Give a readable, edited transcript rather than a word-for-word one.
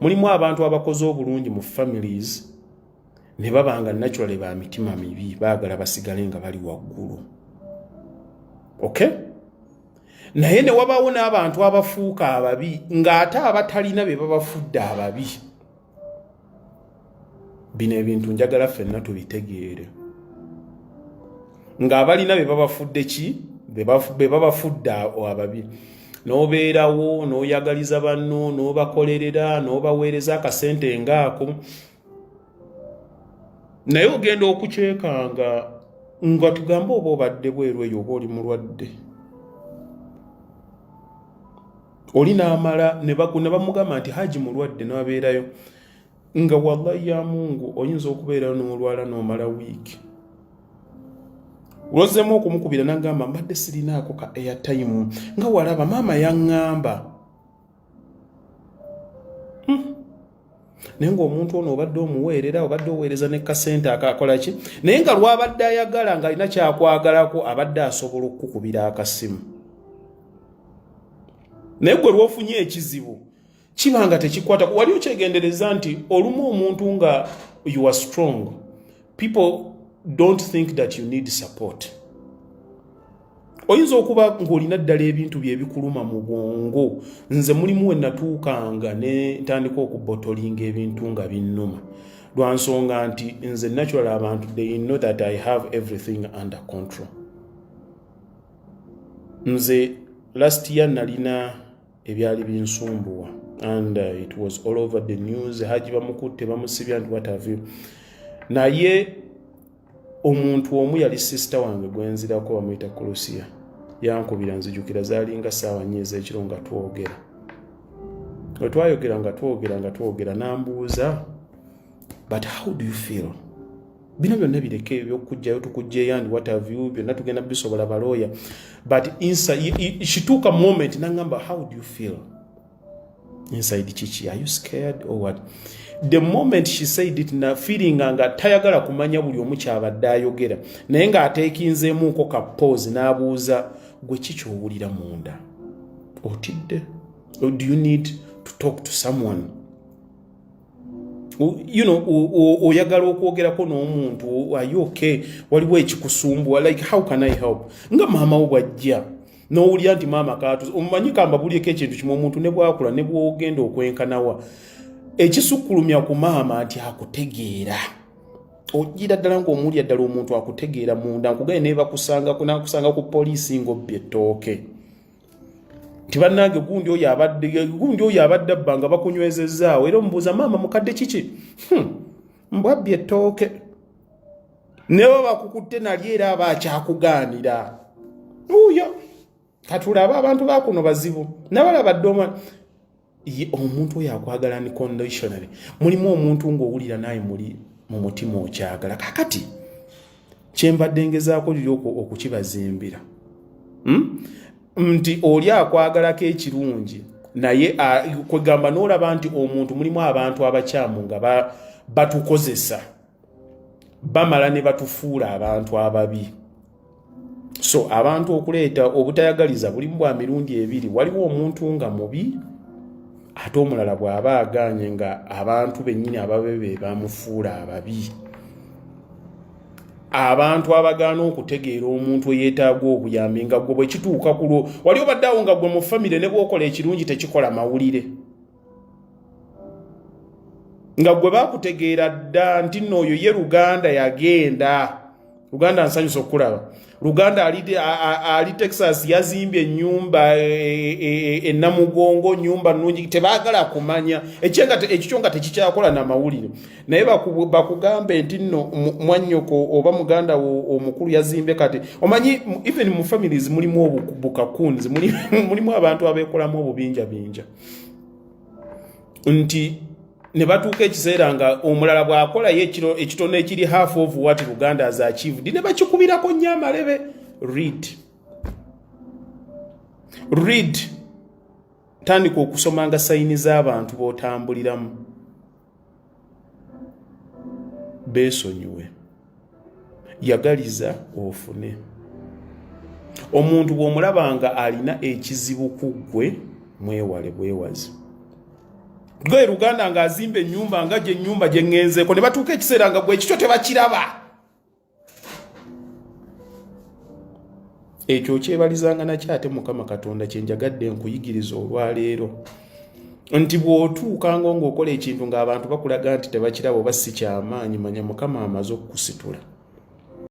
mulimu abantu abakoze obulungi mu families ne babanga naturally ba mitima mibi baagala basigale nga bali waggulu. Okay? Naye ne wabaawo n'abantu abafuuka ababi ng'ate abatalina be babafudde ababi. Bino ebintu njagala ffenna tubitegeere. Ng'abalina be babafudde ki? Be babafudde ababi. N'obeerawo n'oyagaliza banno n'obakolerera n'obaweereza akasente ngaako. Naye ogenda okukyekanga nga tugamba oba obadde bweru eyo oba oli mulwadde. Oli n'amala ne bamugamba nti Haji mulwadde n'abeerayo nga wallahi ya Mungu oyinza okubeera n'olwala n'omala wiiki. Ulozemu okumukubira n'agamba mbadde sirinaako ka airtime nga walaba maama yaŋŋamba. Naye ng'omuntu ono obadde omuweerera obadde oweereza ne kasente akakola ki naye nga lwabadde ayagala nga alina kyakwagalako abadde asobola okukukubira akasimu. Naye gwe lw'ofunye ekizibu kibanga tekikwata wali okyegendereza nti olumu omuntu nga you are strong, people don't think that you need support. Oyinza okuba ng'olina ddala ebintu byebikuluma mu bwongo. Nze mulimu we natuukanga ne ntandika okubotolinga ebintu nga binnuma. Lwa nsonga nti nze natural abantu they know that I have everything under control. Nze last year nalina ebyali binsumbuwa and it was all over the news. Haji bamukutte bamusibya nti what have you. Naye omuntu omu yali sister wange gwenzirako bamuyita Kulusiya. Yankubira nzijukira zalinga ssaawa 4 ez'ekiro nga twogera. Bwe twayogera nga twogera nambuuza, but how do you feel? Bino byonna bireke ebyokujjayo tukujjeyo and what have you byonna tugenda bisobola balooya. But inside she took a moment nangamba how do you feel? Inside chichi, are you scared or what? The moment she said it na feeling nga tayagala kumanya buli omu kyabadde ayogera naye nga ateekinzeemuuko ka pause n'abuuza gwe kiki owulira munda otidde or do you need to talk to someone? You know, oyagala okwogerako n'omuntu, are you okay? Waliwo ekikusumbuwa, like how can I help? Nga maama wo bw'ajja n'owulira nti maama kaatu omumanyi kamba bulieko ekintu kimu omuntu ne bwakula ne bw'ogenda okwenkanawa ekisukkulumya ku maama nti akutegeera. Ogira ddala ng'omulya ddala omuntu akutegeera munda nkugaye ne bakusanga ku poliisi ng'obbye ettooke. Tibannange gundi oyo abadde abba bakunywezezaawo era omubuuza maama mukadde kiki? Mbwabbye ettooke. Newe bakukutte nali era aba akyakugaanira. Uyo katulaba abantu bakuno bazibu. Nabalaba ddoma omuntu oyo akwagala unconditionally. Mulimu omuntu ng'owulira naye muli mu mutima okyagala. Kakati kyembadde ngezaako lyoko okukibazimbira. Nti oli akwagalako ekirungi naye kwegamba n'olaba nti omuntu mulimu abantu abakyamu nga batukozesa bamala ne batufuula abantu ababi. So abantu okuleeta obutayagaliza bulimu bwa mirundi ebiri. Waliwo omuntu nga mubi ate omulala bw'aba aganye nga abantu bennyini ababebe bamufuula ababi. Abantu abagaana okutegeera omuntu eyeetaaga obuyambi nga gwe bwe kituuka ku lwo wali obaddeawo nga gwe mu famire ne bw'okola ekirungi tekikola mawulire. Nga gwe baakutegeera dda nti nno oyo ye Luganda yagenda. Luganda nsanyusa okulaba. Luganda ali Texas yazimbye ennyumba ennamugongo nnyumba nnungi tebaagala kumanya ekyo nga tekikyakola na mawulire naye bakugambe nti nno mwannyoko oba muganda omukulu yazimbe kati omanyi even mu families mulimu obukakunzi mulimu abantu abeekolamu obubinjabinja nti ne batuuka ekiseera nga omulala bw'akola ye ekitono ekiri half of what Luganda has achieved ne bakikubirako nnyo amalebe. Read tandika okusomanga sayini z'abantu b'otambuliramu. Beesonyiwe, yagaliza ofune. Omuntu bw'omulabanga alina ekizibu ku ggwe mwewale bwewazi. gwe Luganda nga azimba ennyumba nga gye ennyumba gye ŋŋenzeeko ne batuuka ekiseera nga gwe ekikyo tebakiraba. Ekyo kyebalizanga nakyo ate Mukama Katonda kye njagadde nkuyigiriza olwaleero nti bw'otuukanga ng'okola ekintu ng'abantu bakulaga nti tebakiraba oba si kyamaanyi, manya Mukama amaze okukusitula.